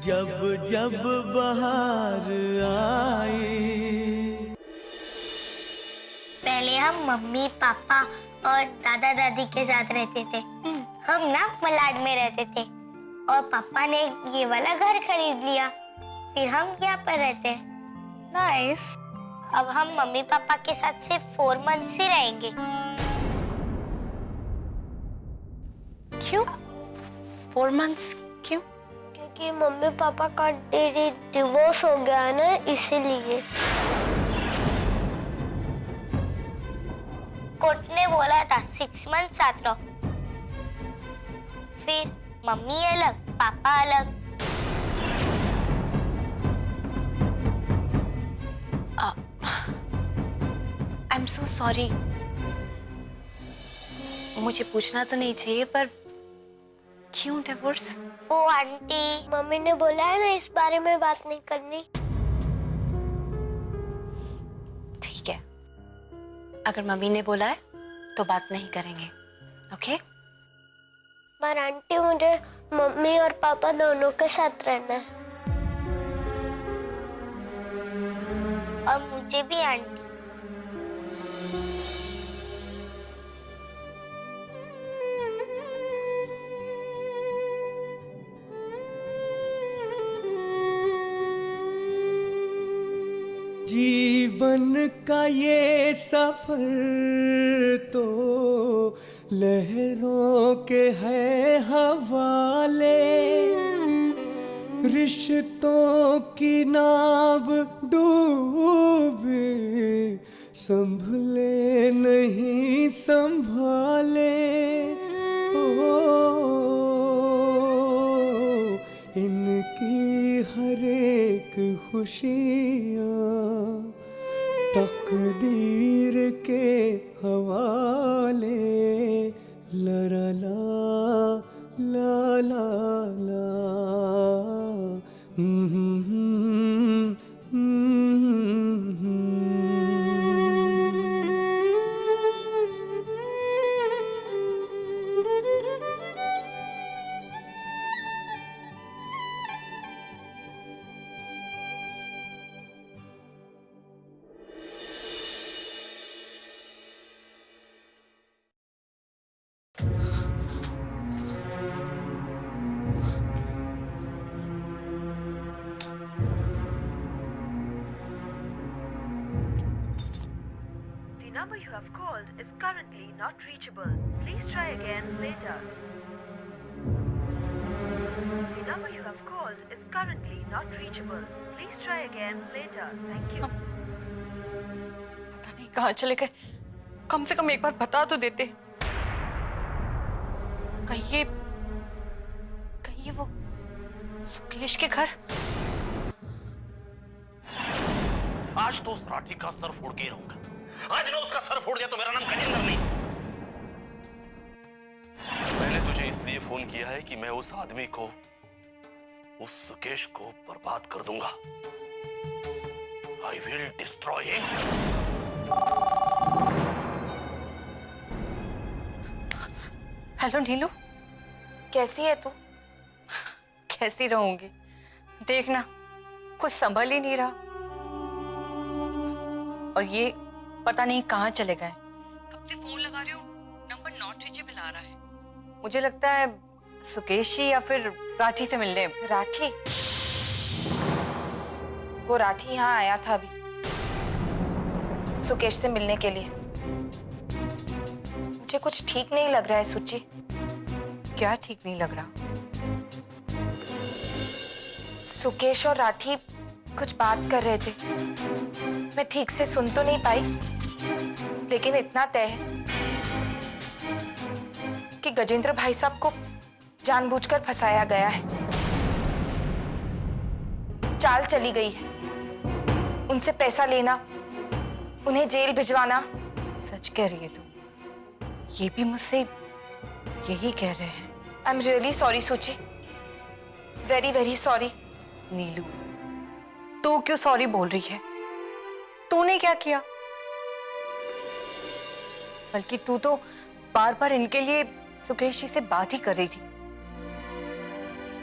जब जब बहार आए। पहले हम मम्मी पापा और दादा दादी के साथ रहते थे। हम ना मलाड में रहते थे और पापा ने ये वाला घर खरीद लिया, फिर हम यहाँ पर रहते हैं। नाइस। अब हम मम्मी पापा के साथ सिर्फ 4 मंथ्स ही रहेंगे। क्यों 4 मंथ्स? क्यों? क्योंकि मम्मी पापा का डिवोर्स हो गया है ना, इसीलिए। कोर्ट ने बोला था 6 मंथ साथ रहो। फिर मम्मी अलग पापा अलग। I am so sorry. मुझे पूछना तो नहीं चाहिए, पर क्यों डिवोर्स? वो आंटी, मम्मी ने बोला है ना इस बारे में बात नहीं करनी। ठीक है, अगर मम्मी ने बोला है तो बात नहीं करेंगे। ओके? पर आंटी, मुझे मम्मी और पापा दोनों के साथ रहना है। और मुझे भी आंटी। जीवन का ये सफर तो लहरों के है हवाले, रिश्तों की नाव डूबे, संभले नहीं संभाले। ओ, इनकी हर एक खुशियाँ तकदीर के हवाले। ला ला ला ला ला। The number you have called is currently not reachable. Please try again later. The number you have called is currently not reachable. Please try again later. Thank you. पता नहीं कहाँ चले गए। कम से कम एक बार बता तो देते। कहीं ये वो सुकेश के घर। आज तो उस राठी का सर फोड़ के रहूंगा। आज मैं उसका सर फोड़ दिया तो मेरा नाम गजेंद्र नहीं। मैंने तुझे इसलिए फोन किया है कि मैं उस आदमी को, उस सुकेश को बर्बाद कर दूंगा। I will destroy him. Hello Neelu, कैसी है तू? कैसी रहूंगी? देखना, कुछ संभल ही नहीं रहा। और ये पता नहीं कहाँ चले गए। कब से फोन लगा रहे हो, नंबर नॉट रीचेबल आ रहा है। मुझे लगता है सुकेश ही या फिर राठी से मिलने। राठी? वो राठी यहाँ आया था अभी सुकेश से मिलने के लिए। मुझे कुछ ठीक नहीं लग रहा है सुची। क्या ठीक नहीं लग रहा? सुकेश और राठी कुछ बात कर रहे थे। मैं ठीक से सुन तो नहीं पाई, लेकिन इतना तय है कि गजेंद्र भाई साहब को जानबूझकर फंसाया गया है। चाल चली गई है, उनसे पैसा लेना, उन्हें जेल भिजवाना। सच कह रही है तू? ये भी मुझसे यही कह रहे हैं। आई एम रियली सॉरी सुची, वेरी वेरी सॉरी। नीलू, तू क्यों सॉरी बोल रही है? तूने क्या किया? बल्कि तू तो बार बार इनके लिए सुकेश जी से बात ही कर रही थी।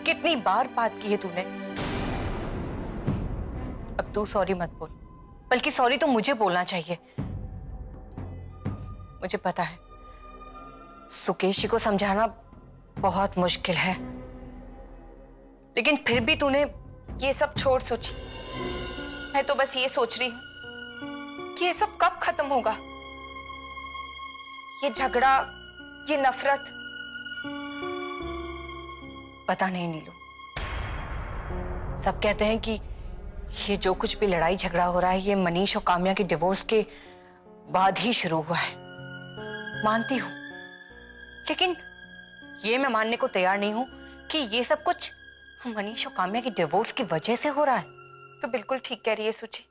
कितनी बार बात की है तूने। अब तू सॉरी मत बोल, बल्कि सॉरी तो मुझे बोलना चाहिए। मुझे पता है सुकेशी को समझाना बहुत मुश्किल है, लेकिन फिर भी तूने। ये सब छोड़ सोची, मैं तो बस ये सोच रही हूँ कि ये सब कब खत्म होगा। ये झगड़ा, ये नफरत। पता नहीं नीलू, सब कहते हैं कि ये जो कुछ भी लड़ाई झगड़ा हो रहा है ये मनीष और काम्या के डिवोर्स के बाद ही शुरू हुआ है। मानती हूं, लेकिन ये मैं मानने को तैयार नहीं हूं कि ये सब कुछ मनीष और काम्या के डिवोर्स की वजह से हो रहा है। तो बिल्कुल ठीक कह रही है सुची।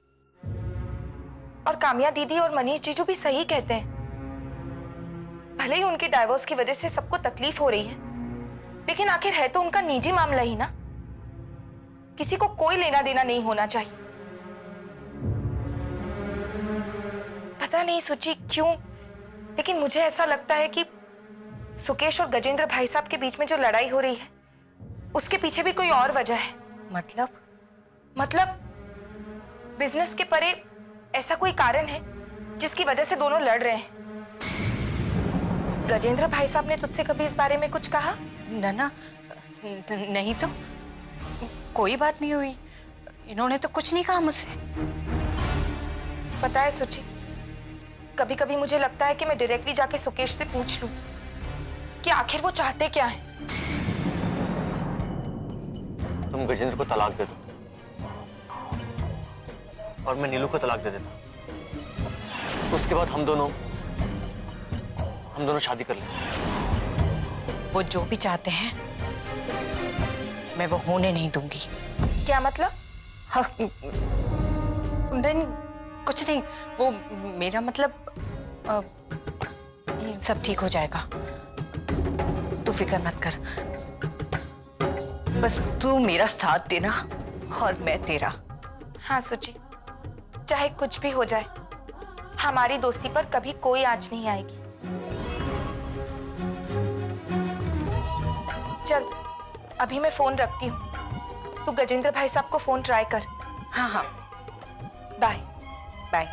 और काम्या दीदी और मनीष जीजू भी सही कहते हैं। भले ही उनके डाइवोर्स की वजह से सबको तकलीफ हो रही है, लेकिन आखिर है तो उनका निजी मामला ही ना। किसी को कोई लेना देना नहीं होना चाहिए। पता नहीं सुची क्यों, लेकिन मुझे ऐसा लगता है कि सुकेश और गजेंद्र भाई साहब के बीच में जो लड़ाई हो रही है उसके पीछे भी कोई और वजह है। मतलब बिजनेस के परे ऐसा कोई कारण है जिसकी वजह से दोनों लड़ रहे हैं। गजेंद्र भाई साहब ने तुझसे कभी इस बारे में कुछ कहा? ना, नहीं तो कोई बात नहीं हुई। इन्होंने तो कुछ नहीं कहा मुझसे। पता है सुची, कभी कभी मुझे लगता है कि मैं डायरेक्टली जाके सुकेश से पूछ लूं कि आखिर वो चाहते क्या हैं। तुम गजेंद्र को तलाक दे दो और मैं नीलू को तलाक दे देता। उसके बाद हम दोनों शादी कर लेंगे। वो जो भी चाहते हैं मैं वो होने नहीं दूंगी। क्या मतलब? हाँ, नहीं, कुछ नहीं। वो मेरा मतलब सब ठीक हो जाएगा, तू फिक्र मत कर। बस तू मेरा साथ देना और मैं तेरा। हाँ सुची, चाहे कुछ भी हो जाए हमारी दोस्ती पर कभी कोई आंच नहीं आएगी। चल अभी मैं फोन रखती हूँ, तू गजेंद्र भाई साहब को फोन ट्राई कर। हाँ, बाय। बाय।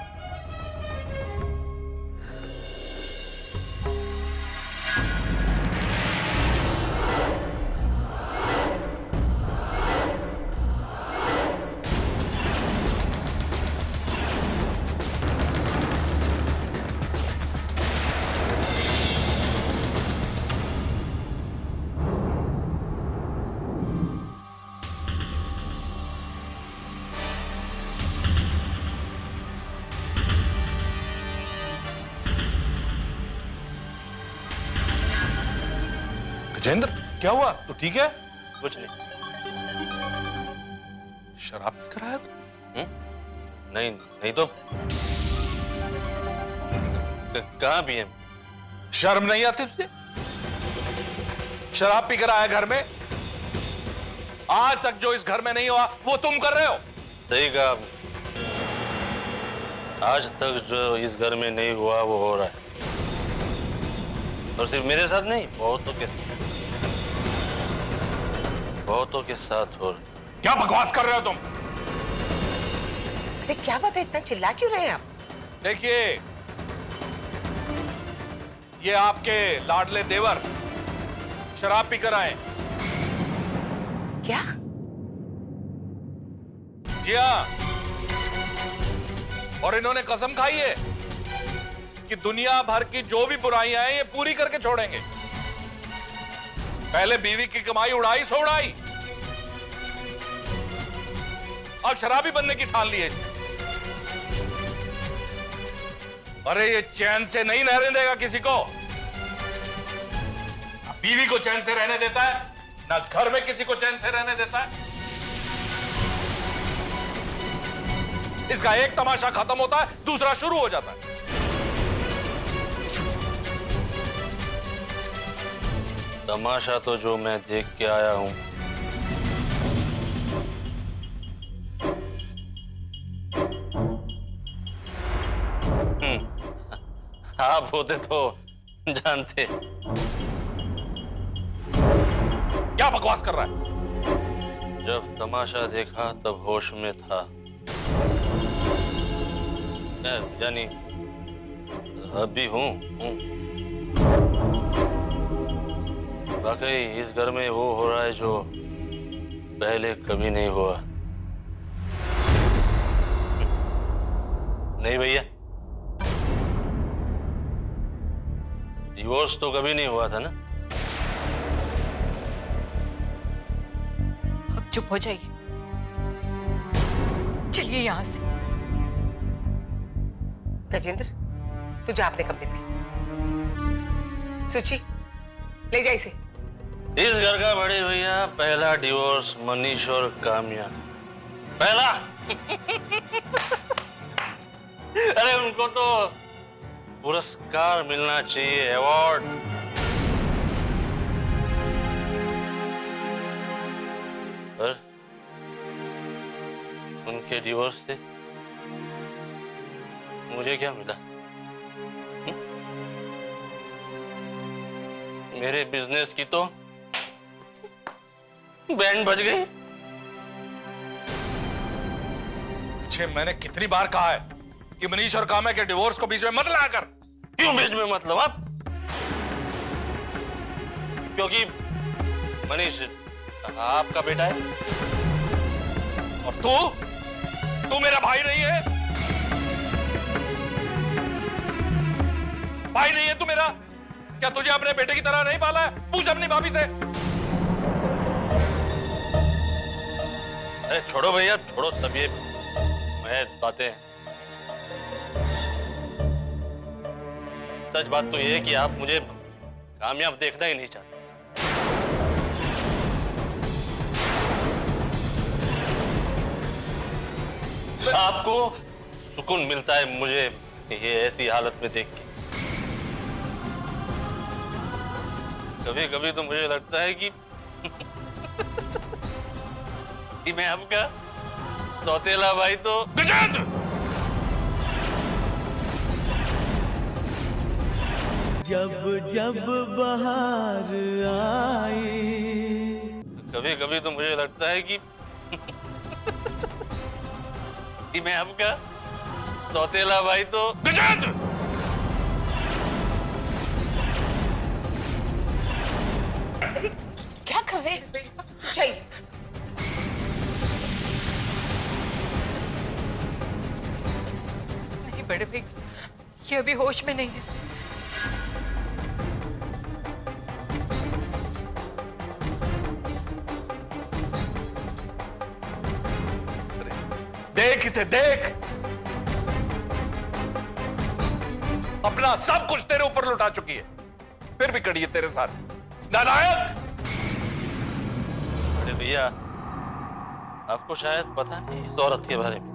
गजेंद्र, क्या हुआ? तू ठीक है? कुछ नहीं। शराब पीकर आया तू? नहीं नहीं तो कहाँ पिए? शर्म नहीं आती तुझे? शराब पीकर आया घर में? आज तक जो इस घर में नहीं हुआ वो तुम कर रहे हो। सही कहा। आज तक जो इस घर में नहीं हुआ वो हो रहा है, और सिर्फ मेरे साथ नहीं, बहुतों के साथ हो रहा है। क्या बकवास कर रहे हो तुम? अरे क्या बात है, इतना चिल्ला क्यों रहे हैं आप? देखिए, ये आपके लाडले देवर शराब पीकर आए। क्या? जी हाँ, और इन्होंने कसम खाई है कि दुनिया भर की जो भी बुराइयां हैं ये पूरी करके छोड़ेंगे। पहले बीवी की कमाई उड़ाई सो उड़ाई, अब शराबी बनने की ठान ली है इसने। अरे ये चैन से नहीं रहने देगा किसी को। बीवी को चैन से रहने देता है ना, घर में किसी को चैन से रहने देता है। इसका एक तमाशा खत्म होता है, दूसरा शुरू हो जाता है। तमाशा तो जो मैं देख के आया हूं, आप होते तो जानते। क्या बकवास कर रहा है? जब तमाशा देखा तब होश में था, यानी अभी हूँ। वाकई इस घर में वो हो रहा है जो पहले कभी नहीं हुआ। नहीं भैया, डिवोर्स तो कभी नहीं हुआ था ना। अब चुप हो जाइए, चलिए यहां से। गजेंद्र, तू जा अपने कमरे पे। सुची, ले जा इसे। इस घर का बड़े भैया पहला डिवोर्स मनीष और काम्या, पहला। अरे उनको तो पुरस्कार मिलना चाहिए, अवार्ड। पर उनके डिवोर्स से मुझे क्या मिला? मेरे बिजनेस की तो बैंड बज गई। पीछे मैंने कितनी बार कहा है कि मनीष और काम्या के डिवोर्स को बीच में मत लाया कर। क्यों बीच में मतलब आप? क्योंकि मनीष आपका बेटा है और तू मेरा भाई नहीं है? भाई नहीं है तू मेरा? क्या तुझे अपने बेटे की तरह नहीं पाला है? पूछ अपनी भाभी से। अरे छोड़ो भैया, छोड़ो सब ये महज बातें। सच बात तो ये है कि आप मुझे कामयाब देखना ही नहीं चाहते। आपको सुकून मिलता है मुझे ये ऐसी हालत में देख के। कभी कभी तो मुझे लगता है कि मैं आपका सौतेला भाई तो। गजेंद्र! जब जब बहार आई, कभी कभी तो मुझे लगता है कि मैं आपका सौतेला भाई तो। गजेंद्र! क्या कर रहे हैं? चाहिए नहीं बड़े भाई, ये अभी होश में नहीं है। देख इसे, देख। अपना सब कुछ तेरे ऊपर लुटा चुकी है, फिर भी कड़ी है तेरे साथ। नालायक! अरे भैया, आपको शायद पता नहीं इस औरत के बारे में।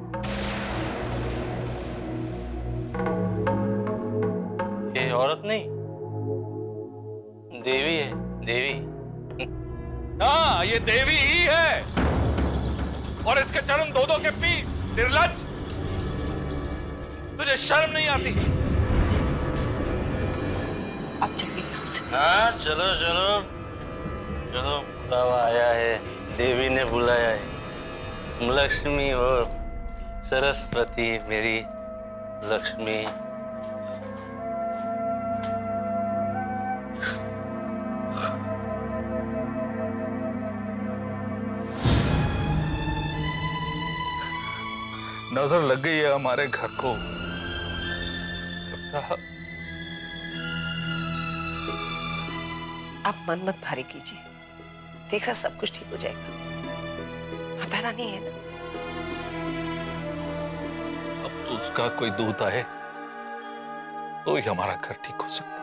ये औरत नहीं, देवी है, देवी। हाँ, ये देवी ही है और इसके चरण दो के पीठ। निर्लज्ज! तुझे शर्म नहीं आती? अब चलिए यहाँ से। हाँ चलो चलो चलो, बुलावा आया है, देवी ने बुलाया है। लक्ष्मी हो, सरस्वती मेरी लक्ष्मी। नजर लग गई है हमारे घर को। आप मन मत भारी कीजिए, देखा सब कुछ ठीक हो जाएगा। माता रानी है ना। अब तो उसका कोई दूत आए तो ही हमारा घर ठीक हो सकता है।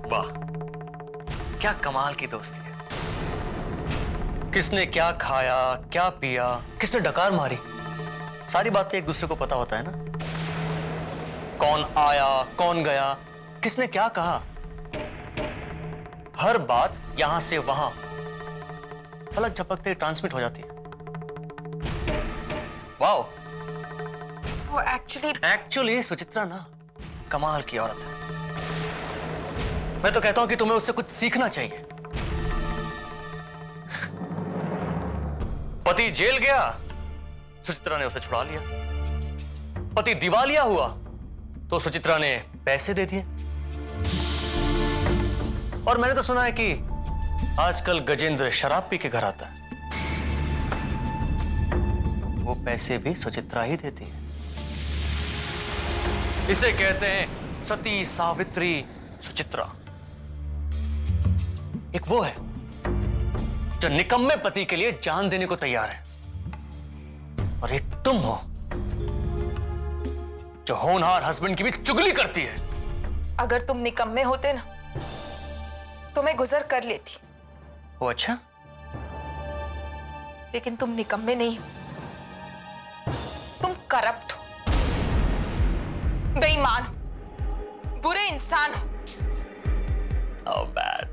वाह, क्या कमाल की दोस्ती है। किसने क्या खाया, क्या पिया, किसने डकार मारी, सारी बातें एक दूसरे को पता होता है ना। कौन आया, कौन गया, किसने क्या कहा, हर बात यहां से वहां पलक झपकते ट्रांसमिट हो जाती है। वाह, वो एक्चुअली सुचित्रा ना कमाल की औरत है। मैं तो कहता हूं कि तुम्हें उससे कुछ सीखना चाहिए। पति जेल गया, सुचित्रा ने उसे छुड़ा लिया। पति दिवालिया हुआ तो सुचित्रा ने पैसे दे दिए। और मैंने तो सुना है कि आजकल गजेंद्र शराब पी के घर आता है, वो पैसे भी सुचित्रा ही देती है। इसे कहते हैं सती सावित्री सुचित्रा। एक वो है जो निकम्मे पति के लिए जान देने को तैयार है, और एक तुम हो जो होनहार हस्बैंड की भी चुगली करती है। अगर तुम निकम्मे होते ना तो मैं गुजर कर लेती। वो अच्छा? लेकिन तुम निकम्मे नहीं हो, तुम करप्ट हो, बेईमान हो, बुरे इंसान हो। How bad.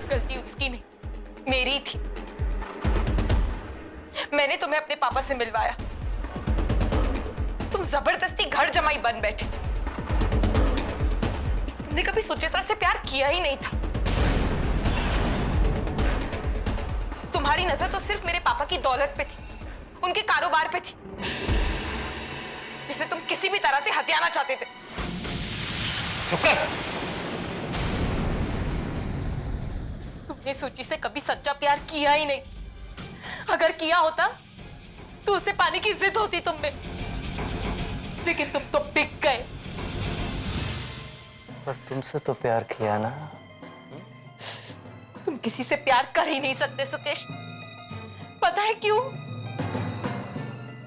गलती उसकी नहीं, मेरी थी। मैंने तुम्हें अपने पापा से मिलवाया, तुम जबरदस्ती घर जमाई बन बैठे। तुमने कभी सुचित्रा से प्यार किया ही नहीं था। तुम्हारी नजर तो सिर्फ मेरे पापा की दौलत पे थी, उनके कारोबार पे थी, जिसे तुम किसी भी तरह से हथियाना चाहते थे। चुप कर। तुमने सूची से कभी सच्चा प्यार किया ही नहीं। अगर किया होता तो उसे पाने की जिद होती तुम में, लेकिन तुम तो बिक गए। पर तुमसे तो प्यार किया ना। तुम किसी से प्यार कर ही नहीं सकते सुकेश। पता है क्यों?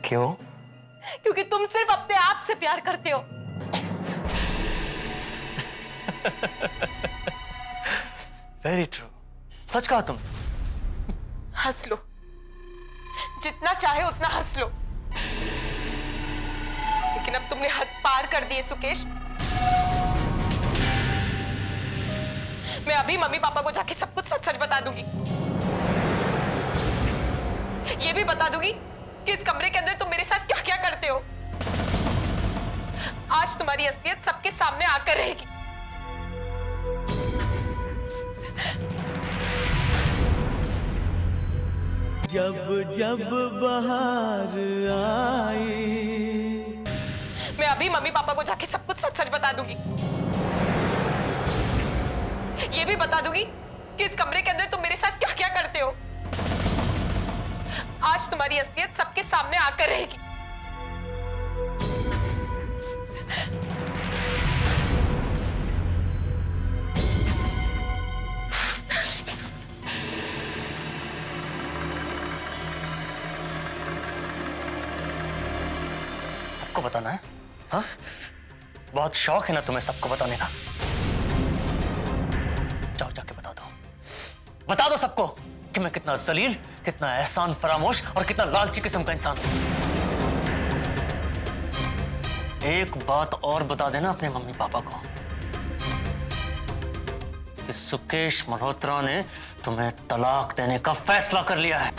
क्यों? क्योंकि तुम सिर्फ अपने आप से प्यार करते हो। वेरी ट्रू, सच कहा तुम। हंस लो, जितना चाहे उतना हंस लो, लेकिन अब तुमने हद पार कर दिए सुकेश। मैं अभी मम्मी पापा को जाके सब कुछ सच सच बता दूंगी। ये भी बता दूंगी कि इस कमरे के अंदर तुम मेरे साथ क्या क्या करते हो। आज तुम्हारी असलियत सबके सामने आकर रहेगी। जब जब बहार आई। मैं अभी मम्मी पापा को जाके सब कुछ सच सच बता दूंगी। ये भी बता दूंगी कि इस कमरे के अंदर तुम मेरे साथ क्या क्या करते हो। आज तुम्हारी असलियत सबके सामने आकर रहेगी। सबको बताना है? हाँ? बहुत शौक है ना तुम्हें सबको बताने का? जाओ जाके बता दो सबको कि मैं कितना जलील, कितना एहसान फरामोश और कितना लालची किस्म का इंसान हूं। एक बात और बता देना अपने मम्मी पापा को कि सुकेश मल्होत्रा ने तुम्हें तलाक देने का फैसला कर लिया है।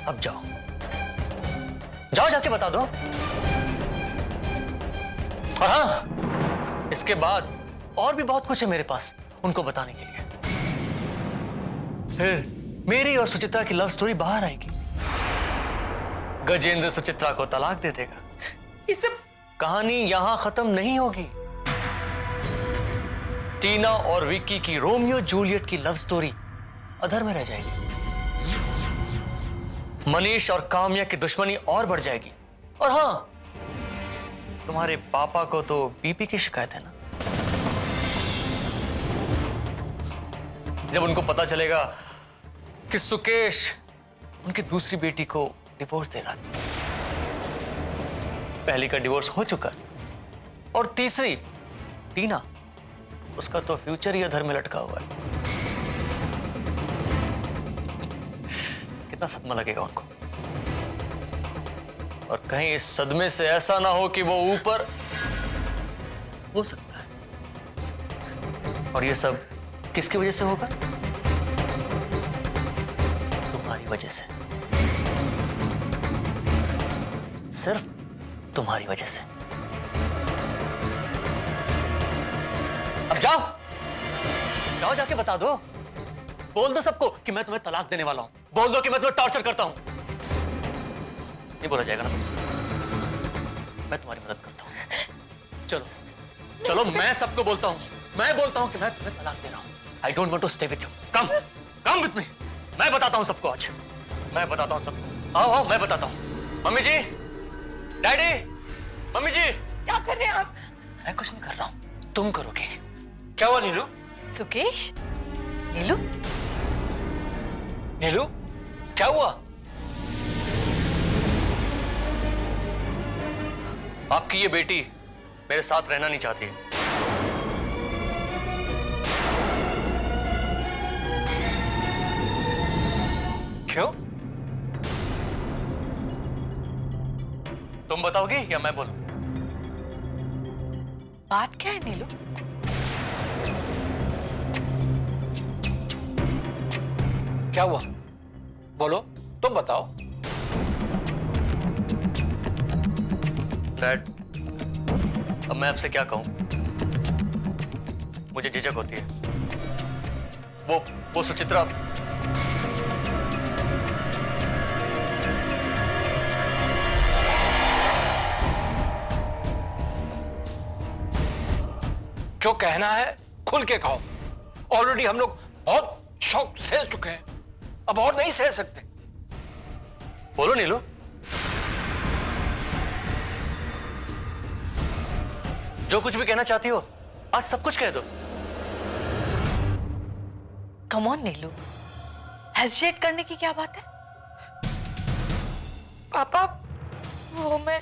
अब जाओ जाके बता दो। और हाँ, इसके बाद और भी बहुत कुछ है मेरे पास उनको बताने के लिए। फिर मेरी और सुचित्रा की लव स्टोरी बाहर आएगी। गजेंद्र सुचित्रा को तलाक दे देगा। ये सब कहानी यहां खत्म नहीं होगी। टीना और विक्की की रोमियो जूलियट की लव स्टोरी अधर में रह जाएगी। मनीष और काम्या की दुश्मनी और बढ़ जाएगी। और हाँ, तुम्हारे पापा को तो बीपी की शिकायत है ना। जब उनको पता चलेगा कि सुकेश उनकी दूसरी बेटी को डिवोर्स दे रहा है, पहली का डिवोर्स हो चुका और तीसरी टीना, उसका तो फ्यूचर ही अधर में लटका हुआ है। कितना सदमा लगेगा उनको। और कहीं इस सदमे से ऐसा ना हो कि वो ऊपर हो सकता है। और ये सब किसकी वजह से होगा? तुम्हारी वजह से, सिर्फ तुम्हारी वजह से। अब जाओ, जाओ जाके बता दो, बोल दो सबको कि मैं तुम्हें तलाक देने वाला हूं। बोल दो कि मैं तुम्हें टॉर्चर करता हूं। नहीं बोला जाएगा ना तुमसे? मैं तुम्हारी मदद करता हूं। चलो चलो, मैं सबको बोलता हूं, मैं बोलता हूं कि मैं तुम्हें तलाक दे रहा हूं। I don't want to stay with you. Come come with me. मैं बताता हूं सबको आज, मैं बताता हूं सबको। आओ आओ, मैं बताता हूं। मम्मी जी, डैडी, मम्मी जी। क्या कर रहे हैं आप? मैं कुछ नहीं कर रहा हूं, तुम करोगे। क्या हुआ नीलू? सुकेश, नीलू, नीलू क्या हुआ? आपकी ये बेटी मेरे साथ रहना नहीं चाहती है। क्यों? तुम बताओगी या मैं बोलूं? बात क्या है नीलू? क्या हुआ? बोलो, तुम बताओ। डैड, अब मैं आपसे क्या कहूं? मुझे झिझक होती है। वो सुचित्रा, जो कहना है खुल के कहो। ऑलरेडी हम लोग बहुत शौक सह चुके हैं, अब और नहीं सह सकते। बोलो नीलू। जो कुछ भी कहना चाहती हो आज सब कुछ कह दो। कम ऑन नीलू, हेजिटेट करने की क्या बात है? पापा, वो मैं